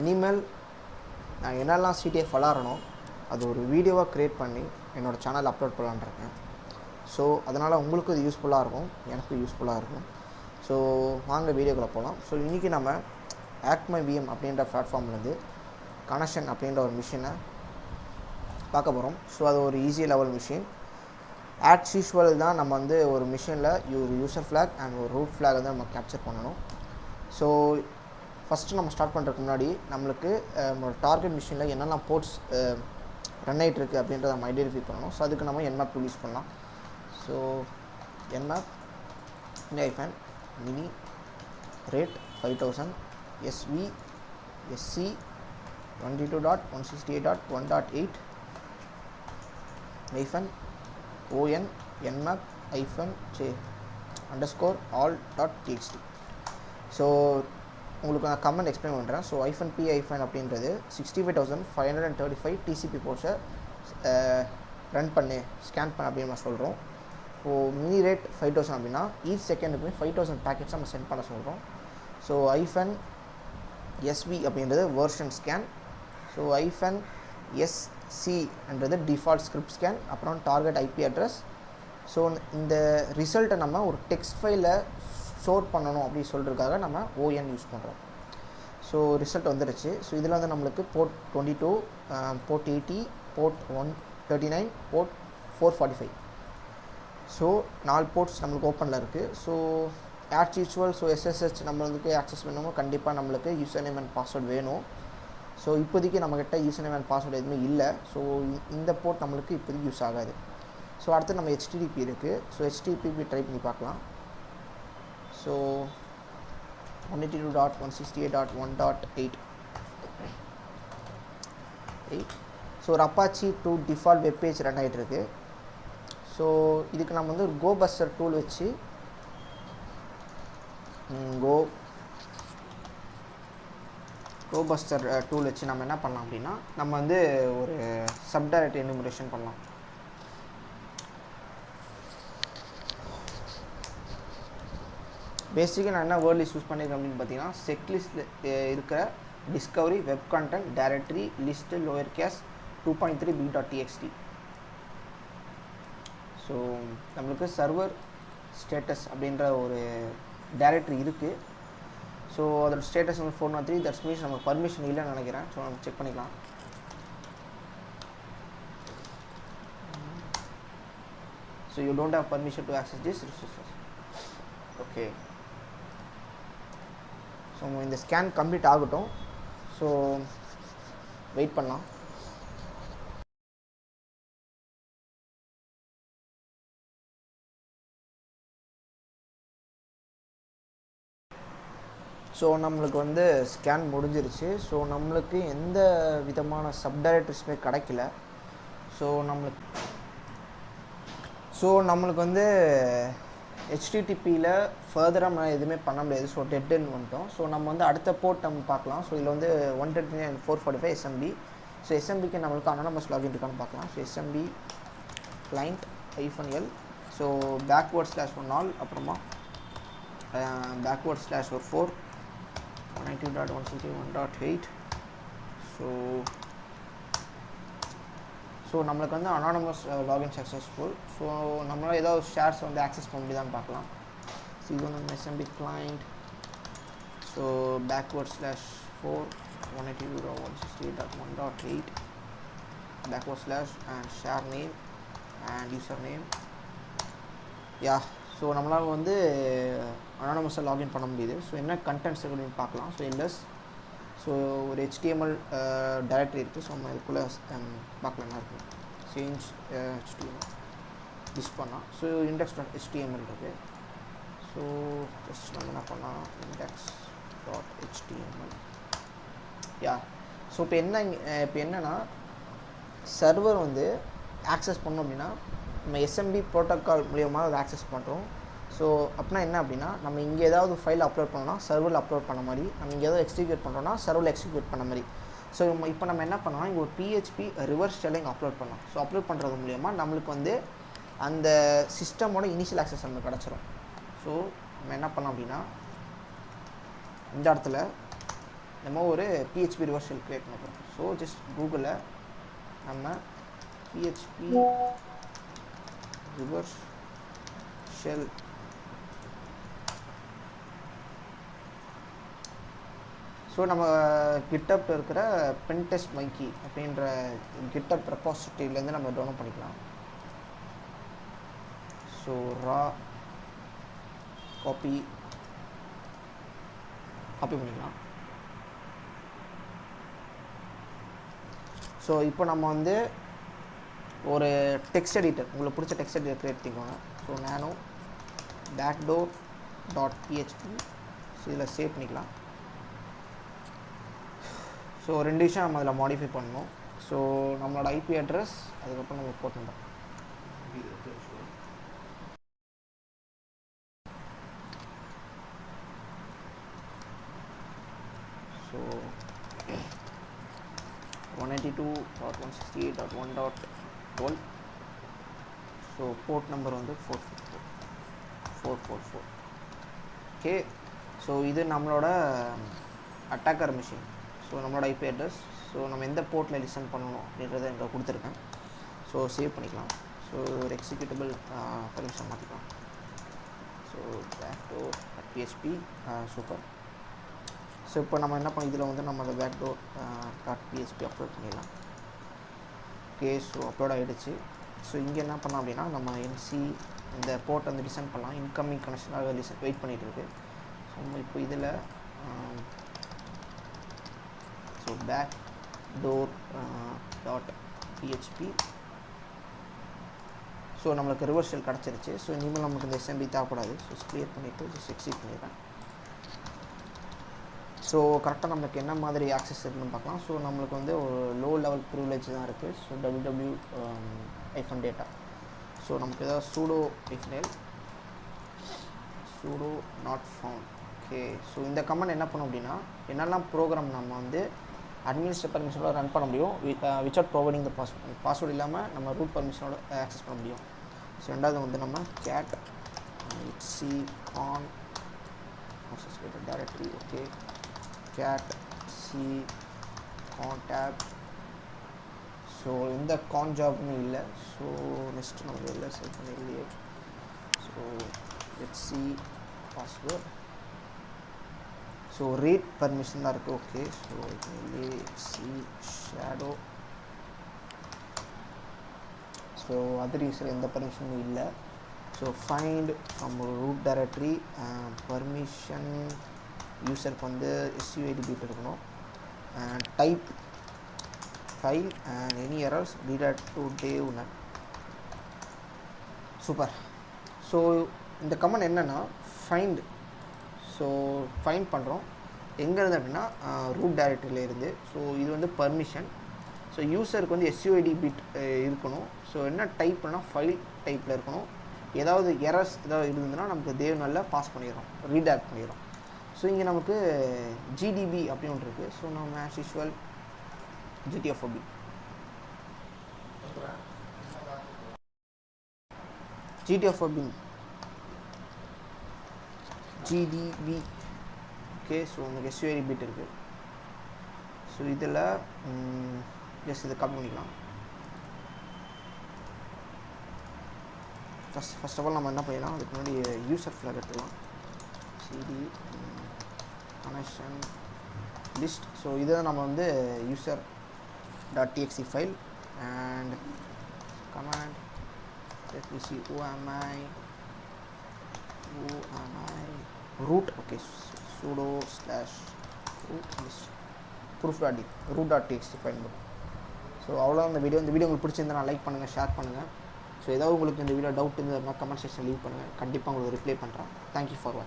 இனிமேல் நான் என்னெல்லாம் சிடிஎஃப் விளாட்றனோ அது ஒரு வீடியோவாக க்ரியேட் பண்ணி என்னோடய சேனல் அப்லோட் பண்ணலான்னு இருக்கேன். ஸோ அதனால் உங்களுக்கும் இது யூஸ்ஃபுல்லாக இருக்கும், எனக்கும் யூஸ்ஃபுல்லாக இருக்கும். ஸோ வாங்க வீடியோக்குள்ளே போகலாம். ஸோ இன்றைக்கி நம்ம AcMyVM அப்படின்ற பிளாட்ஃபார்ம்லேருந்து கனெக்ஷன் அப்படின்ற ஒரு மிஷினை பார்க்க போகிறோம். ஸோ அது ஒரு easy level machine. As usual தான் நம்ம வந்து ஒரு மிஷினில் ஒரு யூசர் ஃப்ளாக் அண்ட் ஒரு ரூட் ஃப்ளாக் வந்து நம்ம கேப்சர் பண்ணணும். ஸோ ஃபஸ்ட்டு நம்ம ஸ்டார்ட் பண்ணுறதுக்கு முன்னாடி நம்மளுக்கு நம்மளோட டார்கெட் மிஷினில் என்னெல்லாம் போர்ட்ஸ் ரன் ஆகிட்டு இருக்குது அப்படின்றத நம்ம ஐடென்டிஃபை பண்ணணும். ஸோ அதுக்கு நம்ம Nmap டூல் யூஸ் பண்ணலாம். So Nmap -mini rate 5000 SV SC 22.168.1.8 -on nmap -all.txt. So உங்களுக்கு நான் கமெண்ட் எக்ஸ்பிளைன் பண்ணுறேன். ஸோ -p அப்படின்றது 65,535 TCP போர்ட்ஸை ரன் பண்ணு ஸ்கேன் பண்ண அப்படின்னு நம்ம சொல்கிறோம். இப்போது மினி ரேட் 5000 அப்படின்னா ஈச் செகண்டுக்குமே 5000 பேக்கெட்ஸ் நம்ம சென்ட் பண்ண சொல்கிறோம். ஸோ -SV அப்படின்றது வேர்ஷன் ஸ்கேன். ஸோ -SC என்றது டிஃபால்ட் ஸ்கிரிப்ட் ஸ்கேன், அப்புறம் டார்கெட் IP அட்ரஸ். ஸோ இந்த ரிசல்ட்டை நம்ம ஒரு டெக்ஸ்ட் ஃபைலில் ஸ்டோர் பண்ணணும் அப்படின்னு சொல்கிறதுக்காக நம்ம ON யூஸ் பண்ணுறோம். ஸோ ரிசல்ட் வந்துடுச்சு. ஸோ இதில் வந்து நம்மளுக்கு port 22, port 80, port 139, port 445. So 4 ports நம்மளுக்கு ஓப்பனில் இருக்குது. So as usual so SSH நம்மளுக்கு ஆக்சஸ் பண்ணணும், கண்டிப்பாக நம்மளுக்கு யூசர் நேம் அண்ட் பாஸ்வேர்டு வேணும். ஸோ இப்போதைக்கு நம்மக்கிட்ட யூசர் நேம் அண்ட் பாஸ்வேர்டு எதுவுமே இல்லை. ஸோ இந்த போர்ட் நம்மளுக்கு இப்போதைக்கு யூஸ் ஆகாது. ஸோ அடுத்து நம்ம HTTP இருக்குது. ஸோ HTTP ட்ரை பண்ணி பார்க்கலாம். ஸோ 192.168.1.8. ஸோ ஒரு அப்பாச்சி 2 டிஃபால்ட் வெப்பேஜ் ரன் ஆகிட்டு இருக்கு. ஸோ இதுக்கு நம்ம வந்து ஒரு கோபஸ்டர் டூல் வச்சு கோபஸ்டர் டூல் வச்சு நம்ம என்ன பண்ணலாம் அப்படின்னா நம்ம வந்து ஒரு சப்டைரக்ட் எனுமரேஷன் பண்ணலாம். பேசிக்காக நான் என்ன வேர்ட் லிஸ்ட் யூஸ் பண்ணியிருக்கேன் அப்படின்னு பார்த்தீங்கன்னா செக்லிஸ்ட்டில் இருக்கிற discovery web content directory list lower case 2.3 b.txt. So நம்மளுக்கு சர்வர் ஸ்டேட்டஸ் அப்படின்ற ஒரு டைரக்டரி இருக்குது. ஸோ அதோட ஸ்டேட்டஸ் வந்து 403. தட்ஸ் மீன்ஸ் நமக்கு பர்மிஷன் இல்லைன்னு நினைக்கிறேன். ஸோ நம்ம செக் பண்ணிக்கலாம். So you don't have permission to access this resources. Okay, so இந்த ஸ்கேன் கம்ப்ளீட் ஆகட்டும். ஸோ வெயிட் பண்ணலாம். ஸோ நம்மளுக்கு வந்து ஸ்கேன் முடிஞ்சிருச்சு. ஸோ நம்மளுக்கு எந்த விதமான சப்டைரக்டரிஸுமே கிடைக்கல. ஸோ நம்மளுக்கு வந்து HTTPயில் ஃபர்தராக நம்ம எதுவுமே பண்ண முடியாது. ஸோ டெட்ன்னு வந்துட்டோம். ஸோ நம்ம வந்து அடுத்த போர்ட் நம்ம பார்க்கலாம். ஸோ இதில் வந்து 139 445 SMB. ஸோ SMBக்கு நம்மளுக்கு அனானமஸ் லாகின் இருக்கான்னு பார்க்கலாம். So SMB client -l. So /1 all, அப்புறமா /4 192.168.1.8. ஸோ நம்மளுக்கு வந்து அனானமஸ் லாகின் சக்ஸஸ்ஃபுல். ஸோ நம்மளால் ஏதாவது ஷேர்ஸ் வந்து ஆக்சஸ் பண்ண முடியுதான்னு பார்க்கலாம். ஸோ இது வந்து நம்ம SMB client. So /4 192.168.1.8 // and share name and user name. Yeah, so நம்மளால் வந்து அனானமஸாக லாகின் பண்ண முடியுது. ஸோ என்ன கண்டென்ட்ஸ் அப்படின்னு பார்க்கலாம். So ls. ஸோ ஒரு HTML டைரக்டரி இருக்குது. ஸோ நம்ம இதுக்குள்ளே பார்க்கலாம் என்ன இருக்குது. சேஞ்ச் HTML டிஸ் பண்ணலாம். ஸோ index.html இருக்குது. ஸோ ஜஸ்ட் நம்ம என்ன பண்ணலாம், index.html. யா, ஸோ இப்போ என்னென்னா சர்வர் வந்து ஆக்சஸ் பண்ணோம் அப்படின்னா நம்ம SMB ப்ரோட்டோக்கால் மூலியமாக அதை ஆக்சஸ் பண்ணுறோம். ஸோ அப்படின்னா என்ன அப்படின்னா நம்ம இங்கே ஏதாவது ஃபைல் அப்லோட் பண்ணோம்னா சர்வரில் அப்லோட் பண்ண மாதிரி, நம்ம இங்கே ஏதாவது எக்ஸிக்யூட் பண்ணுறோம்னா சர்வரில் எக்ஸிக்யூட் பண்ண மாதிரி. ஸோ இப்போ நம்ம என்ன பண்ணோம்னா இங்கே ஒரு PHP ரிவர்ஸ் ஸ்டைலிங் அப்லோட் பண்ணோம். ஸோ அப்லோட் பண்ணுறது மூலியமாக நம்மளுக்கு வந்து அந்த சிஸ்டமோட இனிஷியல் ஆக்சஸ் நமக்கு கிடச்சிரும். ஸோ நம்ம என்ன பண்ணோம் அப்படின்னா இந்த இடத்துல நம்ம ஒரு PHP ரிவர்ஸ் ஷெல் க்ரியேட் பண்ண போகிறோம். ஸோ ஜஸ்ட் கூகுளில் நம்ம PHP ரிவர்ஸ் ஷெல் ஸோ நம்ம கிட்டப்பில் இருக்கிற பென்டெஸ்ட் மைக்கி அப்படின்ற கிட்டப் ரெபாசிட்டரியிலேருந்து நம்ம டவுன்லோட் பண்ணிக்கலாம். ஸோ ரா காப்பி பண்ணிக்கலாம். ஸோ இப்போ நம்ம வந்து ஒரு டெக்ஸ்ட் எடிட்டர், உங்களுக்கு பிடிச்ச டெக்ஸ்ட் எடிட்டர் க்ரியேட் பண்ணிக்கோங்க. ஸோ நானோ backdoor.php ஸோ இதில் சேவ் பண்ணிக்கலாம். ஸோ 2 விஷயம் நம்ம அதில் மாடிஃபை பண்ணணும். ஸோ நம்மளோட ஐபி அட்ரஸ் அதுக்கப்புறம் நம்ம போட்டுட்டோம். ஸோ 192.168.1.12. ஸோ போர்ட் நம்பர் வந்து 444. ஓகே, ஸோ இது நம்மளோட அட்டாக்கர் மிஷின். ஸோ நம்மளோட ஐபி அட்ரஸ். ஸோ நம்ம எந்த போர்ட்டில் லிசன் பண்ணணும் அப்படின்றத இங்கே கொடுத்துருக்கேன். ஸோ சேவ் பண்ணிக்கலாம். ஸோ ஒரு எக்ஸிக்யூட்டபிள் பர்மிஷன் மாற்றிக்கலாம். So backdoor.php super. ஸோ இப்போ நம்ம என்ன பண்ண இதில் வந்து நம்ம அந்த backdoor.php அப்லோட் பண்ணிடலாம். ஓகே, ஸோ அப்லோட் ஆகிடுச்சு. ஸோ இங்கே என்ன பண்ணலாம் அப்படின்னா நம்ம என்சி இந்த போர்ட் வந்து லிசன் பண்ணலாம். இன்கமிங் கனெக்ஷனாக வெயிட் பண்ணிகிட்டு இருக்கு. ஸோ நம்ம இப்போ இதில் ஸோ backdoor.php ஸோ நம்மளுக்கு ரிவர்ஸ் ஷெல் கிடச்சிருச்சு. ஸோ இனிமேல் நமக்கு இந்த எஸ்எம்பி தேவைப்படாது. ஸோ கிளியர் பண்ணிவிட்டு ஜஸ்ட் எக்ஸிட் பண்ணிடுறேன். ஸோ கரெக்டாக நம்மளுக்கு என்ன மாதிரி ஆக்சஸ் இருக்குன்னு பார்க்கலாம். ஸோ நம்மளுக்கு வந்து ஒரு லோ லெவல் ப்ரிவிலேஜ் தான் இருக்குது. So www-data. ஸோ நமக்கு ஏதாவது sudo not found. Okay, so இந்த கமெண்ட் என்ன பண்ணும் அப்படின்னா என்னெல்லாம் ப்ரோக்ராம் நம்ம வந்து அட்மினிஸ்ட்ரேட் பர்மிஷனோட ரன் பண்ண முடியும் வித்தவுட் ப்ரொவைடிங் த பாஸ்வேர்டு இல்லாமல் நம்ம ரூட் பர்மிஷனோட ஆக்சஸ் பண்ண முடியும். ஸோ ரெண்டாவது வந்து நம்ம cat con directory. Okay, cat contab. So இந்த கான் ஜாப்னு இல்லை. ஸோ நெக்ஸ்ட் நம்ம இதில் செட் பண்ணிடலையே. So let's see password. So read permission தான் இருக்குது. Okay, so C shadow. So other user எந்த பர்மிஷனும் இல்லை. So find from root directory permission யூஸருக்கு வந்து SUID பீட் இருக்கணும். Type file and any errors redirect to dev none. Super. So இந்த command என்னென்னா ஃபைண்ட். ஸோ ஃபைண்ட் பண்ணுறோம் எங்கேருந்து அப்படின்னா ரூட் டைரக்டரியில் இருந்து. ஸோ இது வந்து பர்மிஷன். ஸோ யூஸருக்கு வந்து SUID பிட் இருக்கணும். ஸோ என்ன டைப் பண்ணால் ஃபைல் டைப்பில் இருக்கணும். ஏதாவது எரர்ஸ் ஏதாவது இருந்ததுன்னா நமக்கு தேவ் நல்லா பாஸ் பண்ணிடுறோம், ரீடாக்ட் பண்ணிடுறோம். ஸோ இங்கே நமக்கு GDB அப்படின்னு ஒன்று இருக்குது. ஸோ நம்ம as usual GTFOB GDB. Okay, so உங்களுக்கு SUID பிட் இருக்குது. ஸோ இதில் ஜஸ்ட் இதை காப்பி பண்ணிக்கலாம். ஃபர்ஸ்ட் ஆஃப் ஆல் நம்ம என்ன பண்ணிடலாம், அதுக்கு முன்னாடி யூசர் ஃப்ளாக் எடுத்துக்கலாம். CD connection list. ஸோ இதை நம்ம வந்து user.txt file and command let me see who am I root. Okay, sudo /root.txt file. So அவ்வளோ இந்த வீடியோ உங்களுக்கு பிடிச்சிருந்தா லைக் பண்ணுங்கள், ஷேர் பண்ணுங்கள். ஸோ ஏதாவது உங்களுக்கு இந்த வீடியோ டவுட் இருந்ததுன்னா கமெண்ட் செக்ஷன் லீவ் பண்ணுங்கள். கண்டிப்பாக உங்களுக்கு ரிப்ளை பண்ணுறேன். தேங்க்யூ ஃபார் வாட்சிங்.